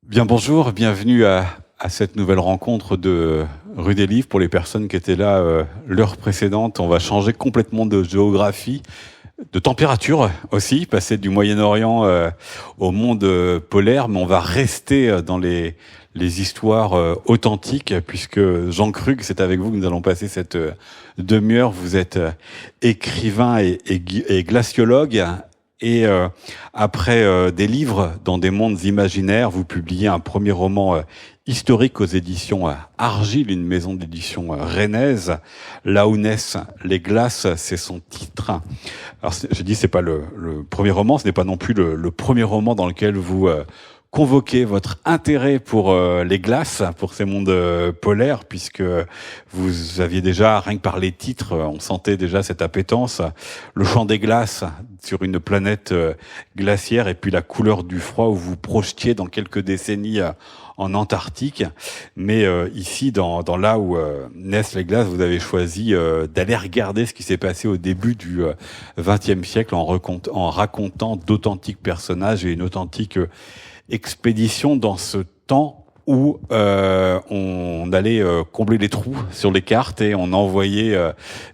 Bien bonjour, bienvenue à cette nouvelle rencontre de Rue des Livres. Pour les personnes qui étaient là l'heure précédente, on va changer complètement de géographie, de température aussi, passer du Moyen-Orient au monde polaire, mais on va rester dans les histoires authentiques, puisque Jean Krug, c'est avec vous que nous allons passer cette demi-heure. Vous êtes écrivain et glaciologue. Et après des livres dans des mondes imaginaires, vous publiez un premier roman historique aux éditions Argile, une maison d'édition rennaise. Là où naissent les glaces, c'est son titre. Alors je dis c'est pas le premier roman, ce n'est pas non plus le premier roman dans lequel vous convoquez votre intérêt pour les glaces, pour ces mondes polaires, puisque vous aviez déjà, rien que par les titres, on sentait déjà cette appétence. Le chant des glaces sur une planète glaciaire, et puis la couleur du froid où vous projetiez dans quelques décennies en Antarctique. Mais ici, dans là où naissent les glaces, vous avez choisi d'aller regarder ce qui s'est passé au début du XXe siècle en racontant d'authentiques personnages et une authentique expédition dans ce temps où on allait combler les trous sur les cartes et on envoyait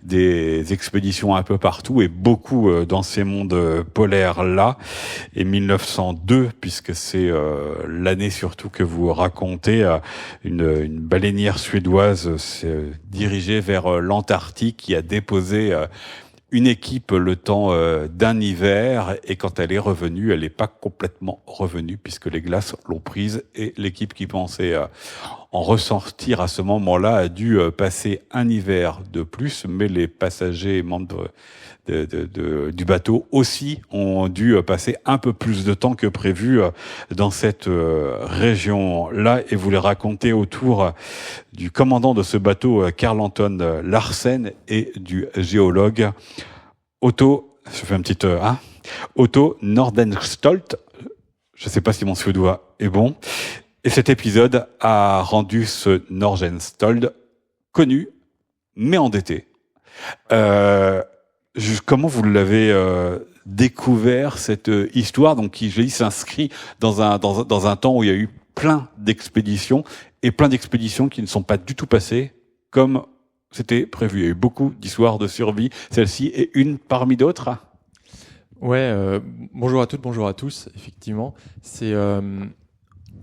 des expéditions un peu partout et beaucoup dans ces mondes polaires-là. Et 1902, puisque c'est l'année surtout que vous racontez, une baleinière suédoise s'est dirigée vers l'Antarctique qui a déposé une équipe le temps d'un hiver, et quand elle est revenue, elle n'est pas complètement revenue puisque les glaces l'ont prise, et l'équipe qui pensait en ressortir à ce moment-là a dû passer un hiver de plus, mais les passagers membres du bateau aussi ont dû passer un peu plus de temps que prévu dans cette région-là, et vous les racontez autour du commandant de ce bateau, Karl Anton Larsen, et du géologue Otto, je fais un petit Otto Nordenstolt. Je ne sais pas si mon suédois est bon. Et cet épisode a rendu ce Nordenstolt connu, mais endetté. Comment vous l'avez découvert, cette histoire, donc qui, je dis, s'inscrit dans un temps où il y a eu plein d'expéditions, et plein d'expéditions qui ne sont pas du tout passées comme c'était prévu. Il y a eu beaucoup d'histoires de survie. Celle-ci est une parmi d'autres. Ouais, bonjour à toutes, bonjour à tous. Effectivement, c'est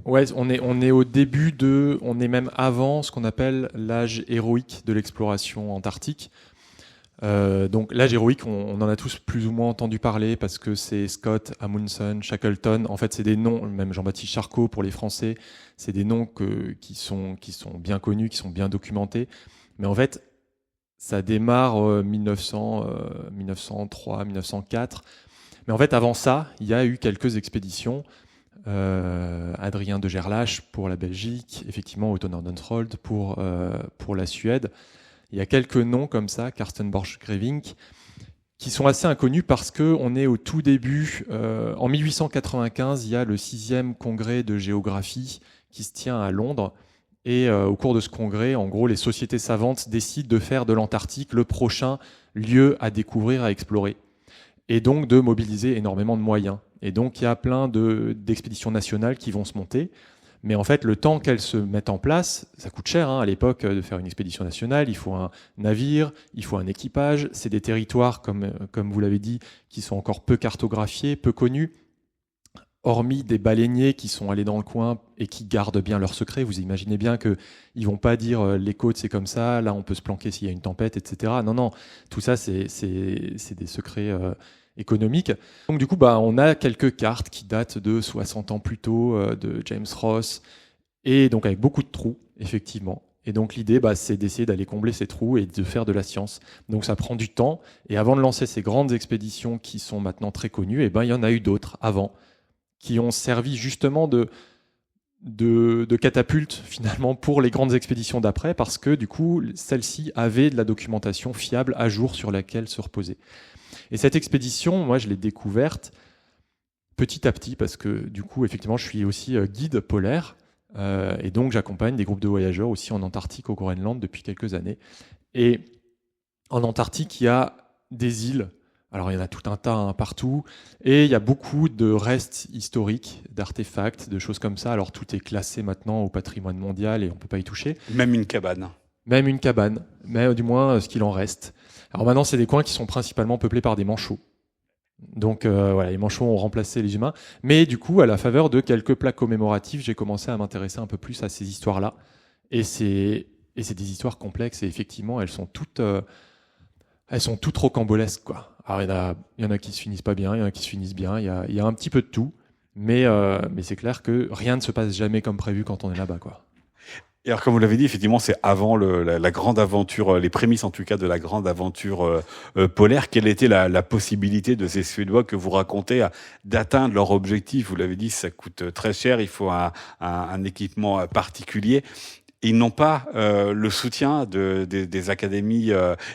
ouais, on est au début on est même avant ce qu'on appelle l'âge héroïque de l'exploration antarctique. Donc l'âge héroïque, on en a tous plus ou moins entendu parler parce que c'est Scott, Amundsen, Shackleton. En fait, c'est des noms, même Jean-Baptiste Charcot pour les Français, c'est des noms qui sont bien connus, qui sont bien documentés. Mais en fait, ça démarre 1903, 1904. Mais en fait, avant ça, il y a eu quelques expéditions. Adrien de Gerlache pour la Belgique, effectivement Otto Nordenskjöld pour la Suède. Il y a quelques noms comme ça, Karsten Borchgrevink, qui sont assez inconnus parce qu'on est au tout début. En 1895, il y a le 6e congrès de géographie qui se tient à Londres. Et au cours de ce congrès, en gros, les sociétés savantes décident de faire de l'Antarctique le prochain lieu à découvrir, à explorer. Et donc de mobiliser énormément de moyens. Et donc il y a plein d'expéditions nationales qui vont se monter. Mais en fait, le temps qu'elles se mettent en place, ça coûte cher à l'époque de faire une expédition nationale. Il faut un navire, il faut un équipage. C'est des territoires, comme vous l'avez dit, qui sont encore peu cartographiés, peu connus. Hormis des baleiniers qui sont allés dans le coin et qui gardent bien leurs secrets, vous imaginez bien qu'ils ne vont pas dire les côtes c'est comme ça, là on peut se planquer s'il y a une tempête, etc. Non, tout ça c'est des secrets économiques. Donc du coup, on a quelques cartes qui datent de 60 ans plus tôt, de James Ross, et donc avec beaucoup de trous, effectivement. Et donc l'idée, c'est d'essayer d'aller combler ces trous et de faire de la science. Donc ça prend du temps, et avant de lancer ces grandes expéditions qui sont maintenant très connues, il y en a eu d'autres avant, qui ont servi justement de catapulte finalement pour les grandes expéditions d'après, parce que du coup, celles-ci avaient de la documentation fiable à jour sur laquelle se reposer. Et cette expédition, moi, je l'ai découverte petit à petit, parce que du coup, effectivement, je suis aussi guide polaire, et donc j'accompagne des groupes de voyageurs aussi en Antarctique, au Groenland, depuis quelques années. Et en Antarctique, il y a des îles Alors il y en a tout un tas hein, partout, et il y a beaucoup de restes historiques, d'artefacts, de choses comme ça. Alors tout est classé maintenant au patrimoine mondial et on ne peut pas y toucher. Même une cabane. Même une cabane, mais du moins ce qu'il en reste. Alors maintenant c'est des coins qui sont principalement peuplés par des manchots. Donc voilà, les manchots ont remplacé les humains. Mais du coup, à la faveur de quelques plaques commémoratives, j'ai commencé à m'intéresser un peu plus à ces histoires-là. Et c'est des histoires complexes et effectivement, elles sont toutes rocambolesques, quoi. Alors il y en a qui se finissent pas bien, il y en a qui se finissent bien, il y a un petit peu de tout, mais c'est clair que rien ne se passe jamais comme prévu quand on est là-bas, quoi. Et alors, comme vous l'avez dit, effectivement, c'est avant la grande aventure, les prémices en tout cas de la grande aventure polaire. Quelle était la possibilité de ces Suédois que vous racontez d'atteindre leur objectif? Vous l'avez dit, ça coûte très cher, il faut un équipement particulier. Ils n'ont pas le soutien des académies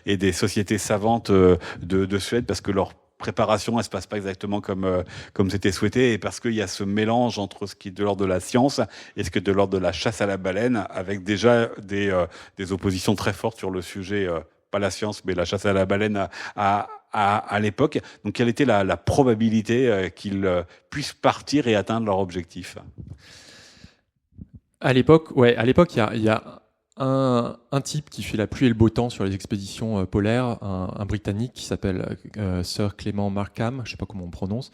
et des sociétés savantes de Suède parce que leur préparation, elle se passe pas exactement comme c'était souhaité et parce qu'il y a ce mélange entre ce qui est de l'ordre de la science et ce qui est de l'ordre de la chasse à la baleine, avec déjà des oppositions très fortes sur le sujet, pas la science, mais la chasse à la baleine à l'époque. Donc, quelle était la probabilité qu'ils puissent partir et atteindre leur objectif? À l'époque, il y a un type qui fait la pluie et le beau temps sur les expéditions polaires, un Britannique qui s'appelle Sir Clement Markham, je ne sais pas comment on prononce,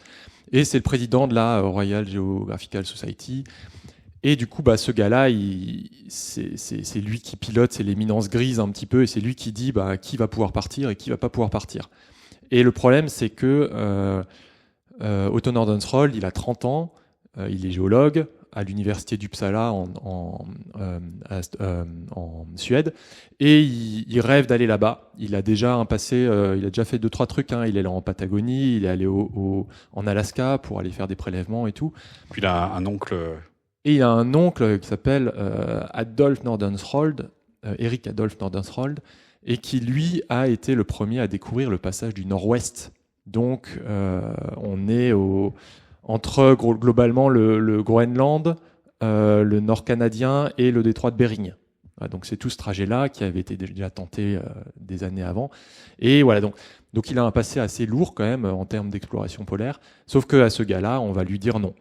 et c'est le président de la Royal Geographical Society. Et du coup, ce gars-là, c'est lui qui pilote, c'est l'éminence grise un petit peu, et c'est lui qui dit qui va pouvoir partir et qui va pas pouvoir partir. Et le problème, c'est que Otto Nordenskjöld, il a 30 ans, il est géologue à l'université d'Uppsala en Suède, et il rêve d'aller là-bas. Il a déjà un passé, il a déjà fait 2-3 trucs. Hein. Il est allé en Patagonie, il est allé en Alaska pour aller faire des prélèvements et tout. Puis il a un oncle. Et il a un oncle qui s'appelle Adolf Nordenskjöld, Eric Adolf Nordenskjöld, et qui lui a été le premier à découvrir le passage du Nord-Ouest. Donc on est entre globalement le Groenland, le Nord canadien et le détroit de Bering. Voilà, donc c'est tout ce trajet-là qui avait été déjà tenté des années avant. Et voilà, donc il a un passé assez lourd quand même en termes d'exploration polaire, sauf qu'à ce gars-là, on va lui dire non.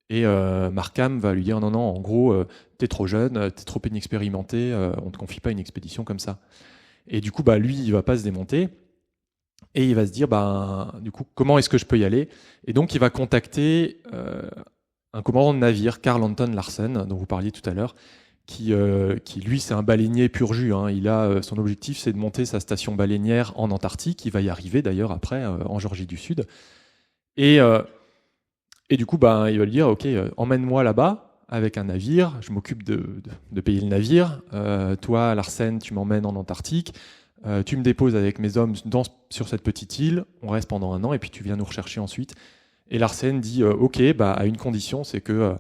Et Markham va lui dire non, en gros, t'es trop jeune, t'es trop inexpérimenté, on te confie pas une expédition comme ça. Et du coup, lui, il va pas se démonter. Et il va se dire, du coup, comment est-ce que je peux y aller? Et donc, il va contacter un commandant de navire, Carl Anton Larsen, dont vous parliez tout à l'heure, qui lui, c'est un baleinier pur jus. Hein. Son objectif, c'est de monter sa station baleinière en Antarctique. Il va y arriver, d'ailleurs, après, en Géorgie du Sud. Et du coup, il va lui dire, OK, emmène-moi là-bas avec un navire. Je m'occupe de payer le navire. Toi, Larsen, tu m'emmènes en Antarctique. Tu me déposes avec mes hommes sur cette petite île, on reste pendant 1 an et puis tu viens nous rechercher ensuite. Et Larsen dit OK, à une condition, c'est que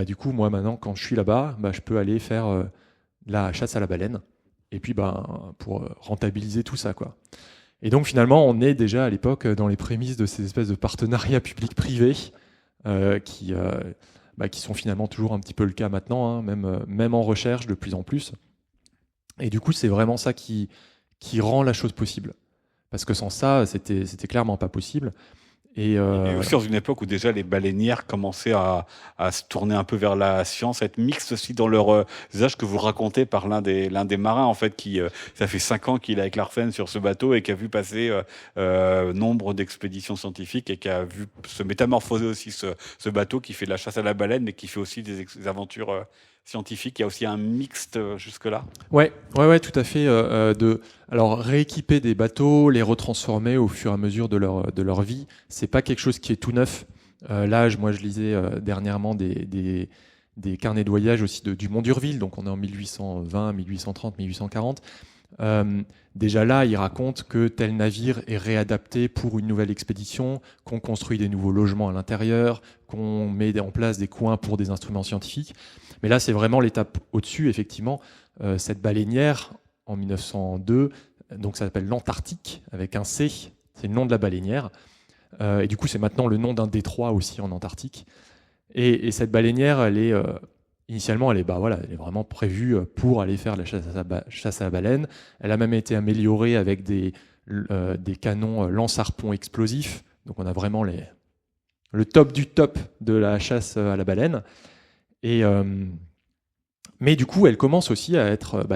du coup, moi maintenant, quand je suis là-bas, je peux aller faire la chasse à la baleine. Et puis pour rentabiliser tout ça, quoi. Et donc finalement, on est déjà à l'époque dans les prémices de ces espèces de partenariats public-privé qui sont finalement toujours un petit peu le cas maintenant, hein, même en recherche de plus en plus. Et du coup, c'est vraiment ça qui rend la chose possible. Parce que sans ça, c'était clairement pas possible. Et aussi dans une époque où déjà les baleinières commençaient à se tourner un peu vers la science, à être mixtes aussi dans leur usage que vous racontez par l'un des marins, en fait, qui ça fait 5 ans qu'il est avec Larsen sur ce bateau et qui a vu passer nombre d'expéditions scientifiques et qui a vu se métamorphoser aussi ce bateau qui fait de la chasse à la baleine mais qui fait aussi des aventures scientifique, il y a aussi un mixte jusque-là? Ouais, tout à fait. Alors rééquiper des bateaux, les retransformer au fur et à mesure de leur vie, c'est pas quelque chose qui est tout neuf. Moi je lisais dernièrement des carnets de voyage aussi du Mont d'Urville, donc on est en 1820, 1830, 1840. Déjà là, il raconte que tel navire est réadapté pour une nouvelle expédition, qu'on construit des nouveaux logements à l'intérieur, qu'on met en place des coins pour des instruments scientifiques. Mais là, c'est vraiment l'étape au-dessus, effectivement. Cette baleinière, en 1902, donc ça s'appelle l'Antarctique, avec un C, c'est le nom de la baleinière. Et du coup, c'est maintenant le nom d'un détroit aussi en Antarctique. Et cette baleinière, initialement, elle est vraiment prévue pour aller faire la chasse à la baleine. Elle a même été améliorée avec des des canons lance-harpons explosifs. Donc on a vraiment le top du top de la chasse à la baleine. Mais du coup, elle commence aussi à être...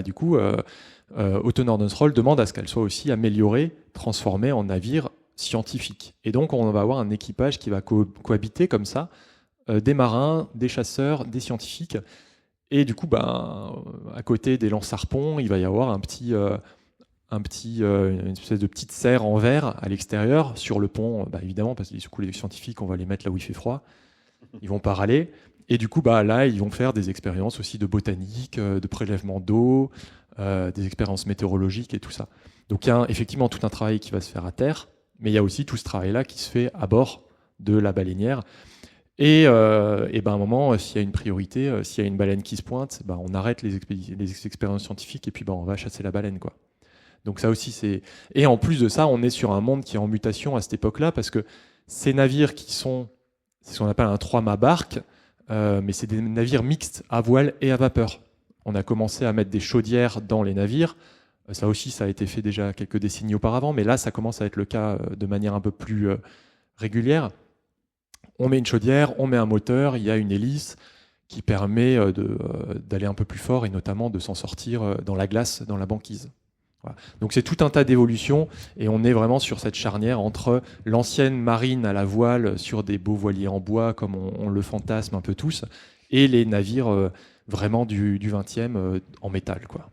Auto Nordenskjöld demande à ce qu'elle soit aussi améliorée, transformée en navire scientifique. Et donc on va avoir un équipage qui va cohabiter comme ça, des marins, des chasseurs, des scientifiques. Et du coup, à côté des lance-harpons, il va y avoir une espèce de petite serre en verre à l'extérieur, sur le pont, évidemment, parce que du coup, les scientifiques, on va les mettre là où il fait froid. Ils vont pas râler. Et du coup, là, ils vont faire des expériences aussi de botanique, de prélèvement d'eau, des expériences météorologiques et tout ça. Donc, il y a effectivement tout un travail qui va se faire à terre, mais il y a aussi tout ce travail-là qui se fait à bord de la baleinière. Et à un moment, s'il y a une priorité, s'il y a une baleine qui se pointe, on arrête les expériences scientifiques et puis on va chasser la baleine, quoi. Donc ça aussi, c'est... Et en plus de ça, on est sur un monde qui est en mutation à cette époque-là, parce que ces navires qui sont, c'est ce qu'on appelle un 3-mâts barque, mais c'est des navires mixtes à voile et à vapeur. On a commencé à mettre des chaudières dans les navires. Ça aussi, ça a été fait déjà quelques décennies auparavant, mais là, ça commence à être le cas de manière un peu plus régulière. On met une chaudière, on met un moteur, il y a une hélice qui permet d'aller un peu plus fort et notamment de s'en sortir dans la glace, dans la banquise. Voilà. Donc c'est tout un tas d'évolutions et on est vraiment sur cette charnière entre l'ancienne marine à la voile sur des beaux voiliers en bois comme on le fantasme un peu tous et les navires vraiment du 20e en métal, quoi.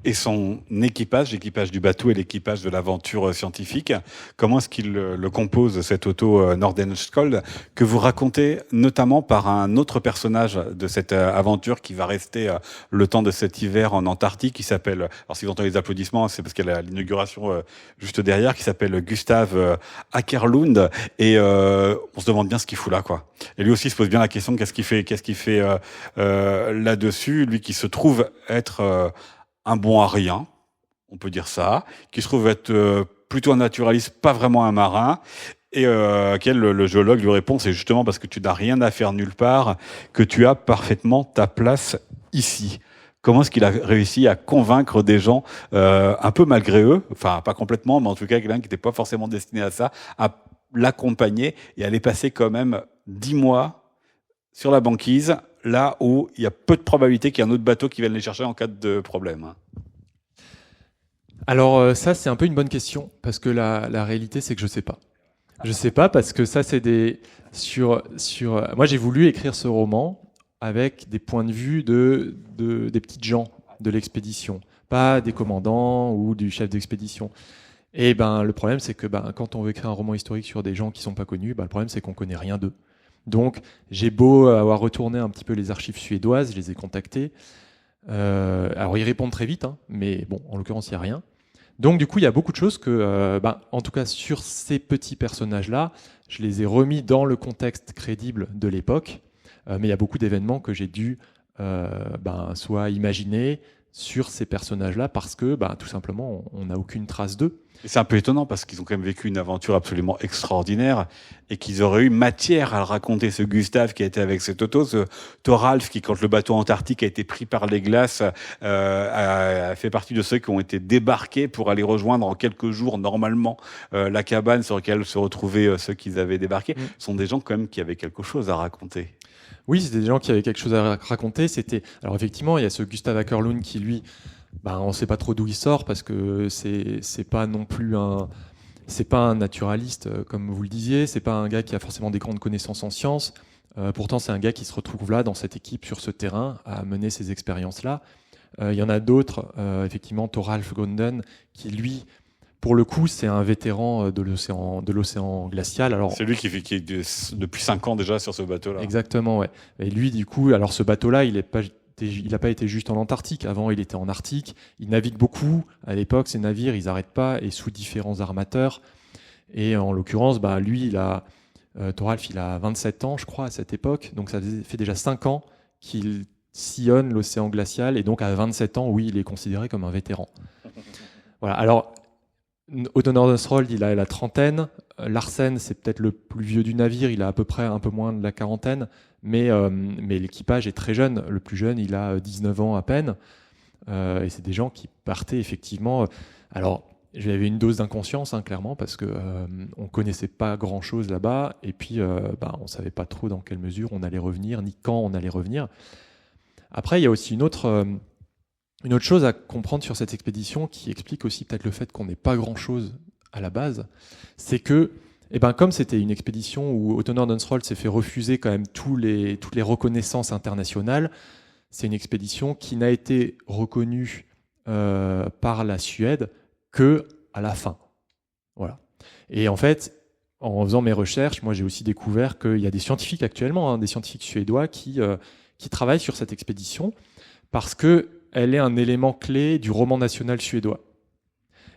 Et son équipage, l'équipage du bateau et l'équipage de l'aventure scientifique, comment est-ce qu'il le compose, cet Otto Nordenskjöld, que vous racontez notamment par un autre personnage de cette aventure qui va rester le temps de cet hiver en Antarctique, qui s'appelle, alors si vous entendez les applaudissements, c'est parce qu'il y a l'inauguration juste derrière, qui s'appelle Gustav Akerlund, et on se demande bien ce qu'il fout là, quoi. Et lui aussi se pose bien la question, qu'est-ce qu'il fait là-dessus, lui qui se trouve être un bon à rien, on peut dire ça, qui se trouve être plutôt un naturaliste, pas vraiment un marin, et auquel le géologue lui répond, c'est justement parce que tu n'as rien à faire nulle part que tu as parfaitement ta place ici. Comment est-ce qu'il a réussi à convaincre des gens, un peu malgré eux, enfin pas complètement, mais en tout cas quelqu'un qui n'était pas forcément destiné à ça, à l'accompagner et à les passer quand même 10 mois sur la banquise, là où il y a peu de probabilité qu'il y ait un autre bateau qui vienne les chercher en cas de problème? Alors ça, c'est un peu une bonne question, parce que la réalité, c'est que je sais pas. Je sais pas, parce que ça, c'est moi, j'ai voulu écrire ce roman avec des points de vue des petites gens de l'expédition, pas des commandants ou du chef d'expédition. Et le problème, c'est que quand on veut écrire un roman historique sur des gens qui sont pas connus, le problème, c'est qu'on connaît rien d'eux. Donc, j'ai beau avoir retourné un petit peu les archives suédoises, je les ai contactés. Alors, ils répondent très vite, mais bon, en l'occurrence, il n'y a rien. Donc, du coup, il y a beaucoup de choses que, en tout cas, sur ces petits personnages-là, je les ai remis dans le contexte crédible de l'époque. Mais il y a beaucoup d'événements que j'ai dû soit imaginer sur ces personnages-là parce que, tout simplement, on n'a aucune trace d'eux. Et c'est un peu étonnant parce qu'ils ont quand même vécu une aventure absolument extraordinaire et qu'ils auraient eu matière à le raconter. Ce Gustave qui a été avec cet Otto, ce Thoralf qui, quand le bateau antarctique a été pris par les glaces, a fait partie de ceux qui ont été débarqués pour aller rejoindre en quelques jours normalement la cabane sur laquelle se retrouvaient ceux qu'ils avaient débarqués. Ce sont des gens quand même qui avaient quelque chose à raconter. Oui, c'était des gens qui avaient quelque chose à raconter. Alors effectivement, il y a ce Gustav Akerlund qui, lui, on ne sait pas trop d'où il sort parce que c'est pas non plus c'est pas un naturaliste comme vous le disiez. C'est pas un gars qui a forcément des grandes connaissances en sciences. Pourtant, c'est un gars qui se retrouve là dans cette équipe sur ce terrain à mener ces expériences-là. Il y en a d'autres, effectivement, Thoralf Gonden, qui lui, pour le coup, c'est un vétéran de l'océan glacial. Alors, c'est lui qui est depuis 5 ans déjà sur ce bateau-là. Exactement, ouais. Et lui, du coup, alors ce bateau-là, il n'a pas été juste en Antarctique. Avant, il était en Arctique. Il navigue beaucoup. À l'époque, ces navires, ils n'arrêtent pas et sous différents armateurs. Et en l'occurrence, lui, Thoralf, il a 27 ans, je crois, à cette époque. Donc, ça fait déjà 5 ans qu'il sillonne l'océan glacial. Et donc, à 27 ans, oui, il est considéré comme un vétéran. Voilà. Alors, Otto Nordenskjöld, il a la trentaine. Larsen, c'est peut-être le plus vieux du navire. Il a à peu près un peu moins de la quarantaine. Mais l'équipage est très jeune. Le plus jeune, il a 19 ans à peine. Et c'est des gens qui partaient effectivement... Alors, j'avais une dose d'inconscience, clairement, parce que on connaissait pas grand-chose là-bas, et puis on savait pas trop dans quelle mesure on allait revenir, ni quand on allait revenir. Après, il y a aussi une autre chose à comprendre sur cette expédition qui explique aussi peut-être le fait qu'on n'ait pas grand-chose à la base, c'est que, comme c'était une expédition où O'Connor-Dunsrold s'est fait refuser quand même toutes les reconnaissances internationales, c'est une expédition qui n'a été reconnue par la Suède que à la fin. Voilà. Et en fait, en faisant mes recherches, moi j'ai aussi découvert qu'il y a des scientifiques actuellement, des scientifiques suédois qui travaillent sur cette expédition parce qu'elle est un élément clé du roman national suédois.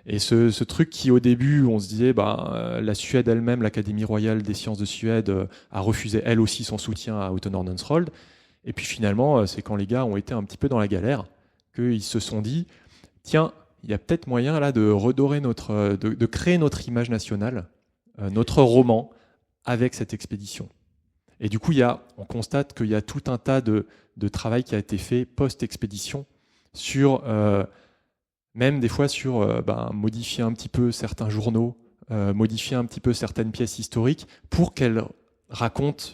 Et ce truc qui, au début, on se disait, la Suède elle-même, l'Académie royale des sciences de Suède, a refusé elle aussi son soutien à O'Connor-Dunsrold. Et puis finalement, c'est quand les gars ont été un petit peu dans la galère qu'ils se sont dit, tiens, il y a peut-être moyen là de redorer de créer notre image nationale, notre roman, avec cette expédition. Et du coup, on constate qu'il y a tout un tas de travail qui a été fait post-expédition sur, même des fois sur modifier un petit peu certains journaux, modifier un petit peu certaines pièces historiques pour qu'elles racontent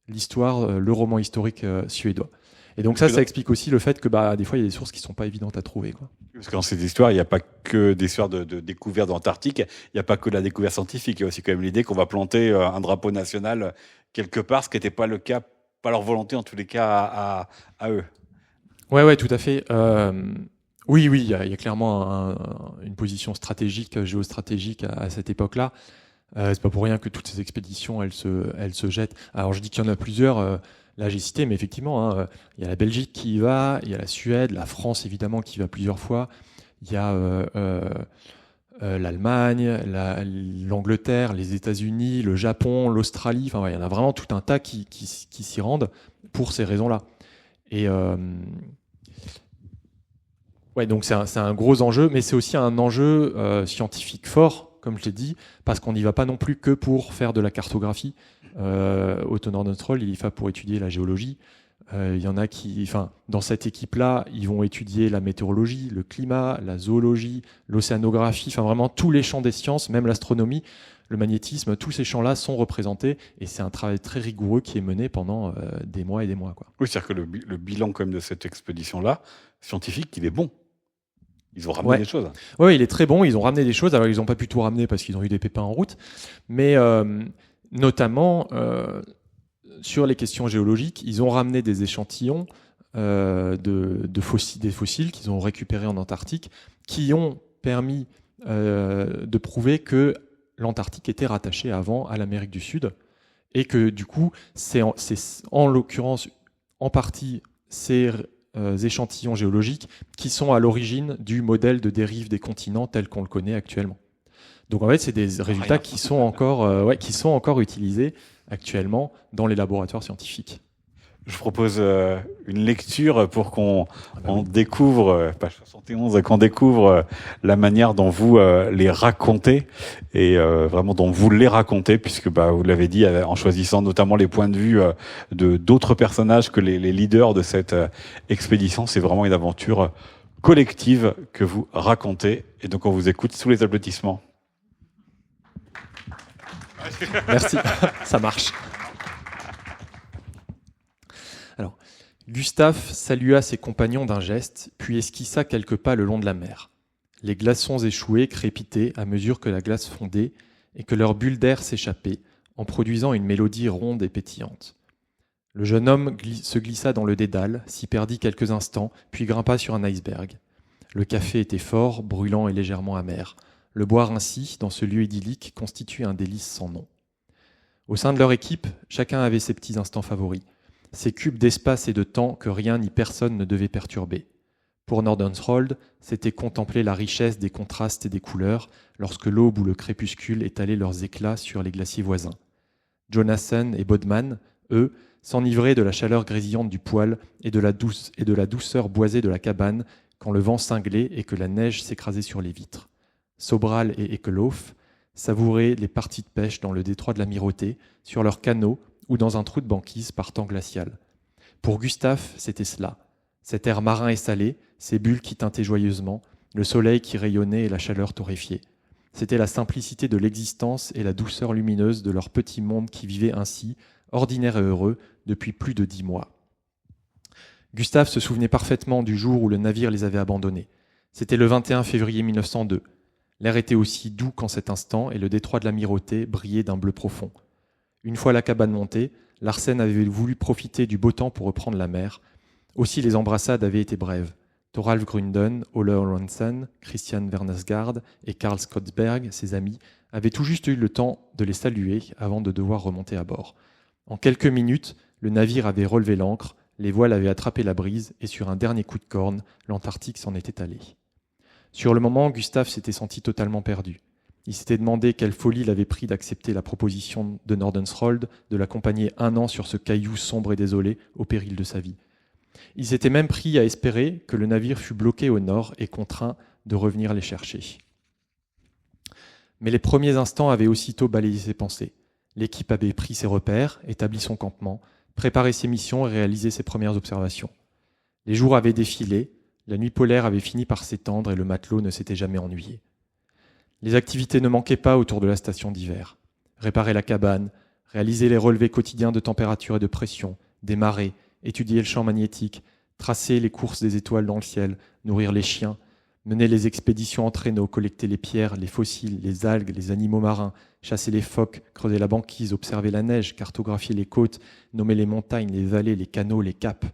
l'histoire, le roman historique suédois. Et donc ça explique aussi le fait que des fois il y a des sources qui sont pas évidentes à trouver, quoi. Parce que dans ces histoires, il n'y a pas que des histoires de découverte d'Antarctique, il n'y a pas que la découverte scientifique, il y a aussi quand même l'idée qu'on va planter un drapeau national quelque part, ce qui n'était pas le cas, pas leur volonté en tous les cas à eux. Ouais, tout à fait. Oui, il y a clairement une position stratégique, géostratégique à cette époque-là. C'est pas pour rien que toutes ces expéditions, elles se jettent. Alors je dis qu'il y en a plusieurs. Là, j'ai cité, mais effectivement, il y a la Belgique qui y va, il y a la Suède, la France, évidemment, qui y va plusieurs fois. Il y a l'Allemagne, l'Angleterre, les États-Unis, le Japon, l'Australie. Enfin, il y en a vraiment tout un tas qui s'y rendent pour ces raisons-là. Et donc c'est un gros enjeu, mais c'est aussi un enjeu scientifique fort, comme je l'ai dit, parce qu'on n'y va pas non plus que pour faire de la cartographie. O'Connor-Dunsrold, il y va pour étudier la géologie. Il y en a dans cette équipe-là, ils vont étudier la météorologie, le climat, la zoologie, l'océanographie, vraiment tous les champs des sciences, même l'astronomie, le magnétisme, tous ces champs-là sont représentés et c'est un travail très rigoureux qui est mené pendant des mois et des mois, quoi. Oui, c'est-à-dire que le bilan quand même de cette expédition-là, scientifique, il est bon. Ils ont ramené des choses. Oui, il est très bon. Ils ont ramené des choses. Alors, ils n'ont pas pu tout ramener parce qu'ils ont eu des pépins en route. Mais notamment, sur les questions géologiques, ils ont ramené des échantillons des fossiles qu'ils ont récupérés en Antarctique, qui ont permis de prouver que l'Antarctique était rattachée avant à l'Amérique du Sud. Et que du coup, c'est en l'occurrence, en partie, ces échantillons géologiques qui sont à l'origine du modèle de dérive des continents tel qu'on le connaît actuellement. Donc en fait, c'est des résultats qui sont encore utilisés actuellement dans les laboratoires scientifiques. Je propose une lecture pour qu'on découvre, page 71, qu'on découvre la manière dont vous les racontez et vraiment dont vous les racontez, puisque vous l'avez dit, en choisissant notamment les points de vue de d'autres personnages que les leaders de cette expédition. C'est vraiment une aventure collective que vous racontez. Et donc on vous écoute sous les applaudissements. Merci, ça marche. Alors, Gustave salua ses compagnons d'un geste, puis esquissa quelques pas le long de la mer. Les glaçons échoués crépitaient à mesure que la glace fondait et que leurs bulles d'air s'échappaient, en produisant une mélodie ronde et pétillante. Le jeune homme se glissa dans le dédale, s'y perdit quelques instants, puis grimpa sur un iceberg. Le café était fort, brûlant et légèrement amer. Le boire ainsi, dans ce lieu idyllique, constituait un délice sans nom. Au sein de leur équipe, chacun avait ses petits instants favoris. Ces cubes d'espace et de temps que rien ni personne ne devait perturber. Pour Nordenskjöld, c'était contempler la richesse des contrastes et des couleurs lorsque l'aube ou le crépuscule étalaient leurs éclats sur les glaciers voisins. Jonasson et Bodman, eux, s'enivraient de la chaleur grésillante du poêle et de la douceur boisée de la cabane quand le vent cinglait et que la neige s'écrasait sur les vitres. Sobral et Ekelhof savouraient les parties de pêche dans le détroit de l'Amirauté, sur leurs canots ou dans un trou de banquise par temps glacial. Pour Gustave, c'était cela. Cet air marin et salé, ces bulles qui tintaient joyeusement, le soleil qui rayonnait et la chaleur torréfiée. C'était la simplicité de l'existence et la douceur lumineuse de leur petit monde qui vivait ainsi, ordinaire et heureux, depuis plus de 10 mois. Gustave se souvenait parfaitement du jour où le navire les avait abandonnés. C'était le 21 février 1902. L'air était aussi doux qu'en cet instant et le détroit de l'Amirauté brillait d'un bleu profond. Une fois la cabane montée, Larsen avait voulu profiter du beau temps pour reprendre la mer. Aussi les embrassades avaient été brèves. Thoralf Grunden, Ole Lorentzen, Christian Wernesgaard et Karl Skottsberg, ses amis, avaient tout juste eu le temps de les saluer avant de devoir remonter à bord. En quelques minutes, le navire avait relevé l'ancre, les voiles avaient attrapé la brise et sur un dernier coup de corne, l'Antarctique s'en était allé. Sur le moment, Gustave s'était senti totalement perdu. Il s'était demandé quelle folie l'avait pris d'accepter la proposition de Nordenskjöld de l'accompagner 1 an sur ce caillou sombre et désolé au péril de sa vie. Il s'était même pris à espérer que le navire fût bloqué au nord et contraint de revenir les chercher. Mais les premiers instants avaient aussitôt balayé ses pensées. L'équipe avait pris ses repères, établi son campement, préparé ses missions et réalisé ses premières observations. Les jours avaient défilé, la nuit polaire avait fini par s'étendre et le matelot ne s'était jamais ennuyé. Les activités ne manquaient pas autour de la station d'hiver. Réparer la cabane, réaliser les relevés quotidiens de température et de pression, des marées, étudier le champ magnétique, tracer les courses des étoiles dans le ciel, nourrir les chiens, mener les expéditions en traîneau, collecter les pierres, les fossiles, les algues, les animaux marins, chasser les phoques, creuser la banquise, observer la neige, cartographier les côtes, nommer les montagnes, les vallées, les canaux, les caps.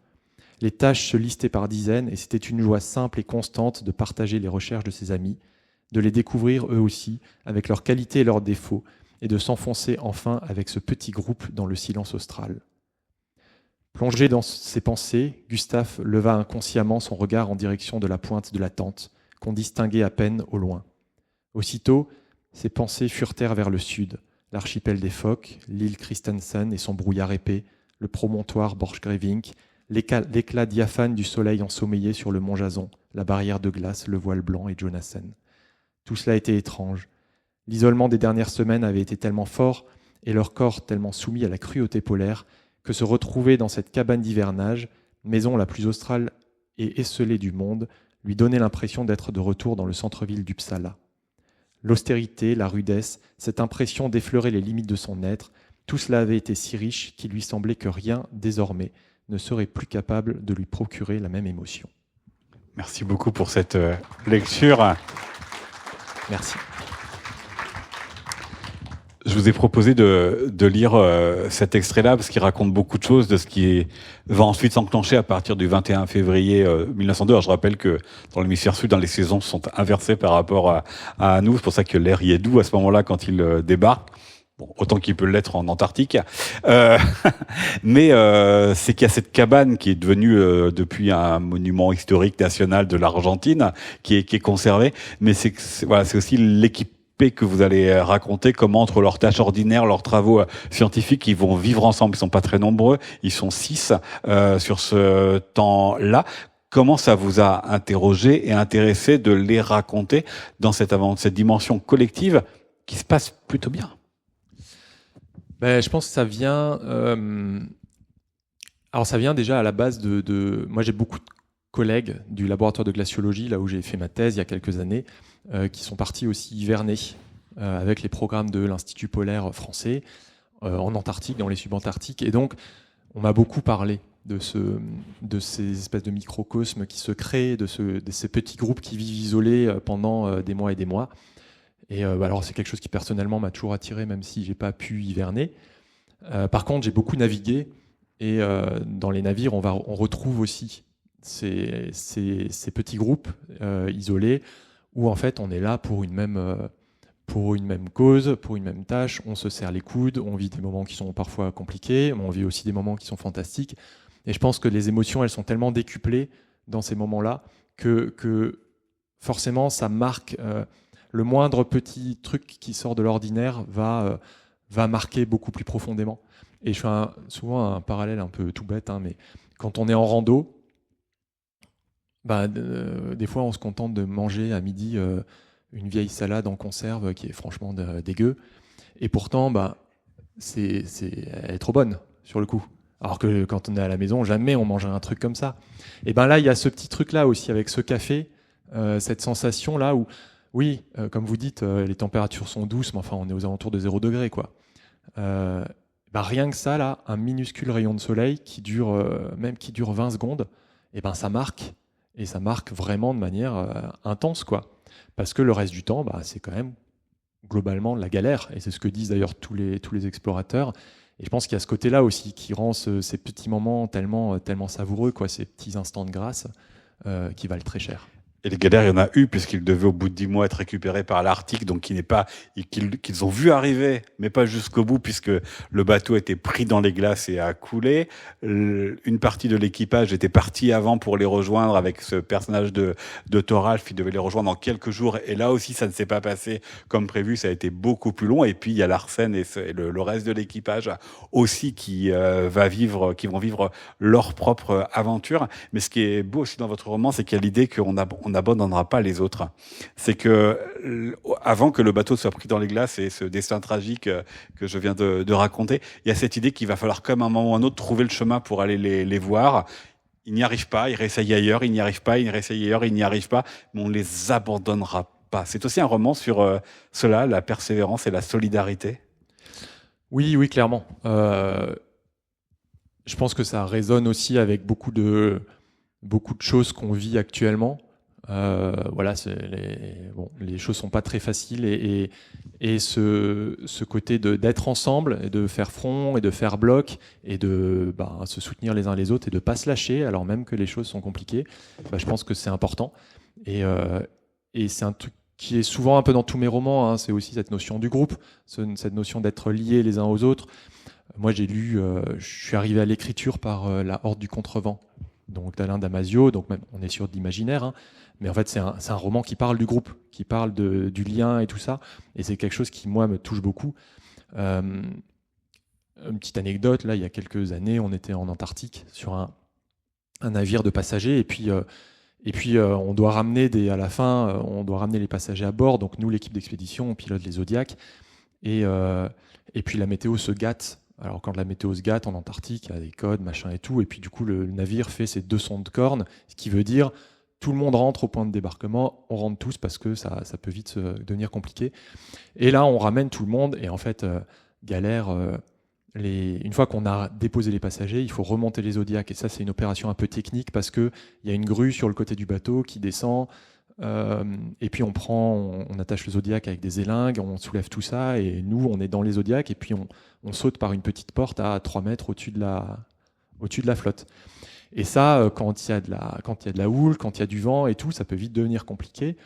Les tâches se listaient par dizaines et c'était une joie simple et constante de partager les recherches de ses amis, de les découvrir eux aussi, avec leurs qualités et leurs défauts, et de s'enfoncer enfin avec ce petit groupe dans le silence austral. Plongé dans ses pensées, Gustave leva inconsciemment son regard en direction de la pointe de la tente, qu'on distinguait à peine au loin. Aussitôt, ses pensées furetèrent vers le sud, l'archipel des phoques, l'île Christensen et son brouillard épais, le promontoire Borchgrevink, l'éclat diaphane du soleil ensommeillé sur le mont Jason, la barrière de glace, le voile blanc et Jonassen. Tout cela était étrange. L'isolement des dernières semaines avait été tellement fort et leur corps tellement soumis à la cruauté polaire que se retrouver dans cette cabane d'hivernage, maison la plus australe et esselée du monde, lui donnait l'impression d'être de retour dans le centre-ville d'Uppsala. L'austérité, la rudesse, cette impression d'effleurer les limites de son être, tout cela avait été si riche qu'il lui semblait que rien, désormais, ne serait plus capable de lui procurer la même émotion. Merci beaucoup pour cette lecture. Merci. Je vous ai proposé de lire cet extrait-là parce qu'il raconte beaucoup de choses de ce qui va ensuite s'enclencher à partir du 21 février 1902. Alors, je rappelle que dans l'hémisphère sud, les saisons sont inversées par rapport à nous. C'est pour ça que l'air y est doux à ce moment-là quand il débarque. Bon, autant qu'il peut l'être en Antarctique. Mais c'est qu'il y a cette cabane qui est devenue depuis un monument historique national de l'Argentine qui est conservée. Mais c'est aussi l'équipe que vous allez raconter comment entre leurs tâches ordinaires, leurs travaux scientifiques, ils vont vivre ensemble. Ils sont pas très nombreux, ils sont 6 sur ce temps-là. Comment ça vous a interrogé et intéressé de les raconter dans cette dimension collective qui se passe plutôt bien? Je pense que ça vient. Alors ça vient déjà à la base de. Moi, j'ai beaucoup de collègues du laboratoire de glaciologie, là où j'ai fait ma thèse il y a quelques années, qui sont partis aussi hiverner avec les programmes de l'Institut polaire français en Antarctique, dans les subantarctiques. Et donc, on m'a beaucoup parlé de ces espèces de microcosmes qui se créent, de ces petits groupes qui vivent isolés pendant des mois et des mois. Et alors, c'est quelque chose qui personnellement m'a toujours attiré, même si j'ai pas pu hiverner. Par contre, j'ai beaucoup navigué et dans les navires, on retrouve aussi ces petits groupes isolés où en fait on est là pour une même cause, pour une même tâche, on se serre les coudes, on vit des moments qui sont parfois compliqués, mais on vit aussi des moments qui sont fantastiques. Et je pense que les émotions, elles sont tellement décuplées dans ces moments-là que forcément ça marque le moindre petit truc qui sort de l'ordinaire va marquer beaucoup plus profondément. Et je fais souvent un parallèle un peu tout bête, mais quand on est en rando, des fois on se contente de manger à midi une vieille salade en conserve qui est franchement dégueu, et pourtant elle est trop bonne sur le coup. Alors que quand on est à la maison, jamais on mangerait un truc comme ça. Et là, il y a ce petit truc là aussi avec ce café, cette sensation là où Oui, comme vous dites, les températures sont douces, mais enfin, on est aux alentours de 0 degré, quoi. Rien que ça, là, un minuscule rayon de soleil qui dure, même qui dure 20 secondes, et ben ça marque. Et ça marque vraiment de manière intense, quoi. Parce que le reste du temps, c'est quand même globalement la galère. Et c'est ce que disent d'ailleurs tous les explorateurs. Et je pense qu'il y a ce côté-là aussi qui rend ces petits moments tellement savoureux, quoi, ces petits instants de grâce qui valent très cher. Et les galères, il y en a eu, puisqu'ils devaient au bout de 10 mois être récupérés par l'Arctique, donc qu'ils ont vu arriver, mais pas jusqu'au bout, puisque le bateau était pris dans les glaces et a coulé. Une partie de l'équipage était partie avant pour les rejoindre avec ce personnage de Thoralf, il devait les rejoindre en quelques jours, et là aussi, ça ne s'est pas passé comme prévu, ça a été beaucoup plus long, et puis il y a Larsen et le reste de l'équipage aussi qui vont vivre leur propre aventure. Mais ce qui est beau aussi dans votre roman, c'est qu'il y a l'idée qu'on n'abandonnera pas les autres. C'est que avant que le bateau soit pris dans les glaces et ce destin tragique que je viens de raconter, il y a cette idée qu'il va falloir comme à un moment ou à un autre trouver le chemin pour aller les voir. Il n'y arrive pas, il réessaye ailleurs, il n'y arrive pas, il réessaye ailleurs, il n'y arrive pas, mais on les abandonnera pas. C'est aussi un roman sur cela, la persévérance et la solidarité. Oui, clairement. Je pense que ça résonne aussi avec beaucoup de choses qu'on vit actuellement. Les choses sont pas très faciles et ce côté d'être ensemble et de faire front et de faire bloc et de se soutenir les uns les autres et de pas se lâcher alors même que les choses sont compliquées, je pense que c'est important et c'est un truc qui est souvent un peu dans tous mes romans, hein. C'est aussi cette notion du groupe, cette notion d'être liés les uns aux autres. Moi je suis arrivé à l'écriture par La Horde du Contrevent, donc d'Alain Damasio, donc même on est sur de l'imaginaire, hein. Mais en fait c'est un roman qui parle du groupe, qui parle du lien et tout ça, et c'est quelque chose qui moi me touche beaucoup. Une petite anecdote, là il y a quelques années on était en Antarctique sur un navire de passagers et puis on doit ramener à la fin on doit ramener les passagers à bord, donc nous l'équipe d'expédition on pilote les Zodiacs et puis la météo se gâte. Alors quand la météo se gâte en Antarctique, il y a des codes, machin et tout, et puis du coup le navire fait ses 2 sondes de corne, ce qui veut dire tout le monde rentre au point de débarquement, on rentre tous parce que ça peut vite devenir compliqué. Et là on ramène tout le monde et en fait galère. Une fois qu'on a déposé les passagers, il faut remonter les Zodiacs et ça c'est une opération un peu technique parce que il y a une grue sur le côté du bateau qui descend. Et puis on attache le Zodiac avec des élingues, on soulève tout ça et nous on est dans les Zodiacs et puis on saute par une petite porte à 3 mètres au-dessus de la flotte. Et ça, quand il y a de la houle, quand il y a du vent et tout, ça peut vite devenir compliqué.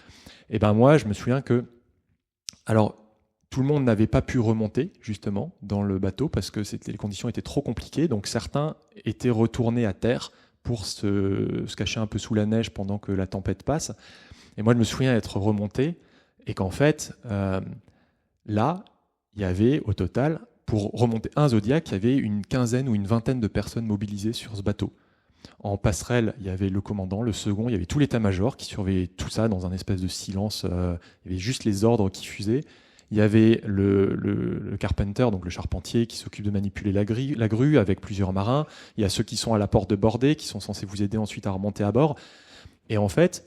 Et moi je me souviens que alors tout le monde n'avait pas pu remonter justement dans le bateau parce que les conditions étaient trop compliquées, donc certains étaient retournés à terre pour se cacher un peu sous la neige pendant que la tempête passe. Et moi, je me souviens être remonté et qu'en fait, là, il y avait au total, pour remonter un Zodiac, il y avait une quinzaine ou une vingtaine de personnes mobilisées sur ce bateau. En passerelle, il y avait le commandant, le second, il y avait tout l'état-major qui surveillait tout ça dans un espèce de silence. Il y avait juste les ordres qui fusaient. Il y avait le carpenter, donc le charpentier, qui s'occupe de manipuler la grue avec plusieurs marins. Il y a ceux qui sont à la porte de bordée, qui sont censés vous aider ensuite à remonter à bord. Et en fait,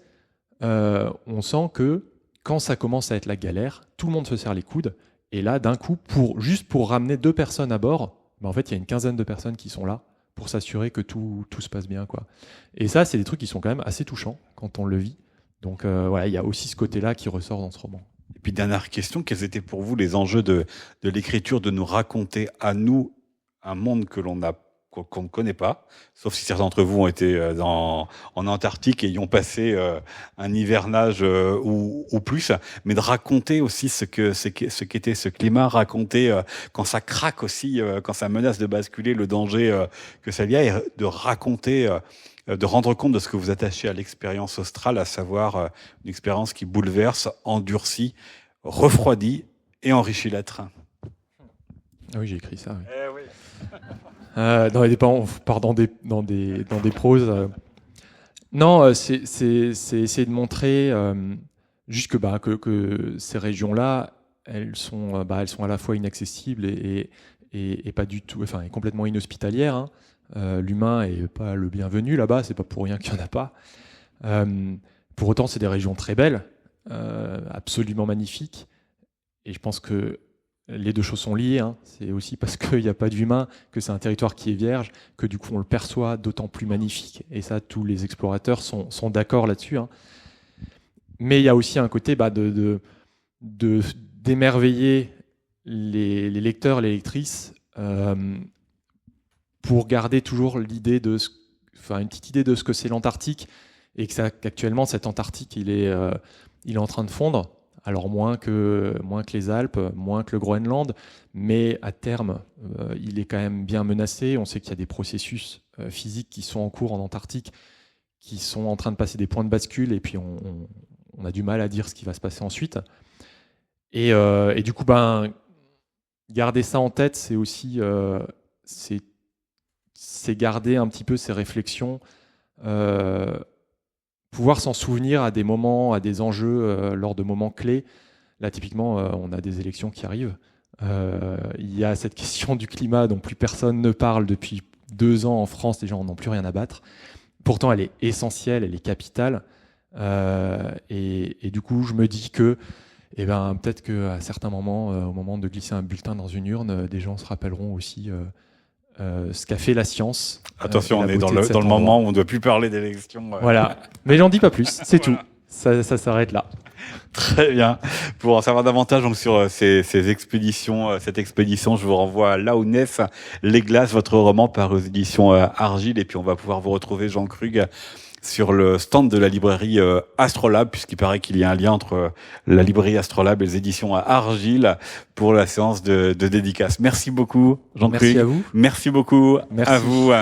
on sent que quand ça commence à être la galère, tout le monde se serre les coudes. Et là, d'un coup, juste pour ramener 2 personnes à bord, en fait, il y a une quinzaine de personnes qui sont là pour s'assurer que tout se passe bien, quoi. Et ça, c'est des trucs qui sont quand même assez touchants quand on le vit. Donc il y a aussi ce côté-là qui ressort dans ce roman. Et puis dernière question, quels étaient pour vous les enjeux de l'écriture, de nous raconter à nous un monde qu'on ne connaît pas, sauf si certains d'entre vous ont été en Antarctique et y ont passé un hivernage ou plus, mais de raconter aussi ce qu'était ce climat, raconter quand ça craque aussi, quand ça menace de basculer, le danger que ça y a, et de raconter, de rendre compte de ce que vous attachez à l'expérience australe, à savoir une expérience qui bouleverse, endurcit, refroidit et enrichit l'être. Ah oui, j'ai écrit ça. Oui. Eh oui. On part dans des proses. Non, c'est essayer de montrer juste que ces régions-là, elles sont à la fois inaccessibles et pas du tout, enfin, complètement inhospitalières, hein. L'humain est pas le bienvenu là-bas, c'est pas pour rien qu'il y en a pas. Pour autant, c'est des régions très belles. absolument magnifique. Et je pense que les deux choses sont liées. Hein. C'est aussi parce qu'il n'y a pas d'humain, que c'est un territoire qui est vierge, que du coup on le perçoit d'autant plus magnifique. Et ça, tous les explorateurs sont d'accord là-dessus. Hein. Mais il y a aussi un côté d'émerveiller les lecteurs, les lectrices, pour garder toujours l'idée une petite idée de ce que c'est l'Antarctique, et qu'actuellement cet Antarctique il est en train de fondre. Alors moins que les Alpes, moins que le Groenland, mais à terme, il est quand même bien menacé. On sait qu'il y a des processus physiques qui sont en cours en Antarctique, qui sont en train de passer des points de bascule, et puis on a du mal à dire ce qui va se passer ensuite. Et du coup, garder ça en tête, c'est aussi c'est garder un petit peu ces réflexions, pouvoir s'en souvenir à des moments, à des enjeux, lors de moments clés. Là, typiquement, on a des élections qui arrivent. Il y a cette question du climat dont plus personne ne parle depuis 2 ans en France. Les gens n'ont plus rien à battre. Pourtant, elle est essentielle, elle est capitale. Et du coup, je me dis que peut-être qu'à certains moments, au moment de glisser un bulletin dans une urne, des gens se rappelleront aussi ce qu'a fait la science. Attention, on est dans le moment où on ne doit plus parler d'élections. Voilà, mais j'en dis pas plus, c'est tout. Ça s'arrête là. Très bien. Pour en savoir davantage donc, sur ces expéditions, cette expédition, je vous renvoie à Là où naissent les glaces, votre roman par aux éditions Argile. Et puis on va pouvoir vous retrouver, Jean Krug, sur le stand de la librairie Astrolabe, puisqu'il paraît qu'il y a un lien entre la librairie Astrolabe et les éditions Argile pour la séance de dédicace. Merci beaucoup, Jean Krug. Merci à vous. Merci beaucoup Merci. à vous.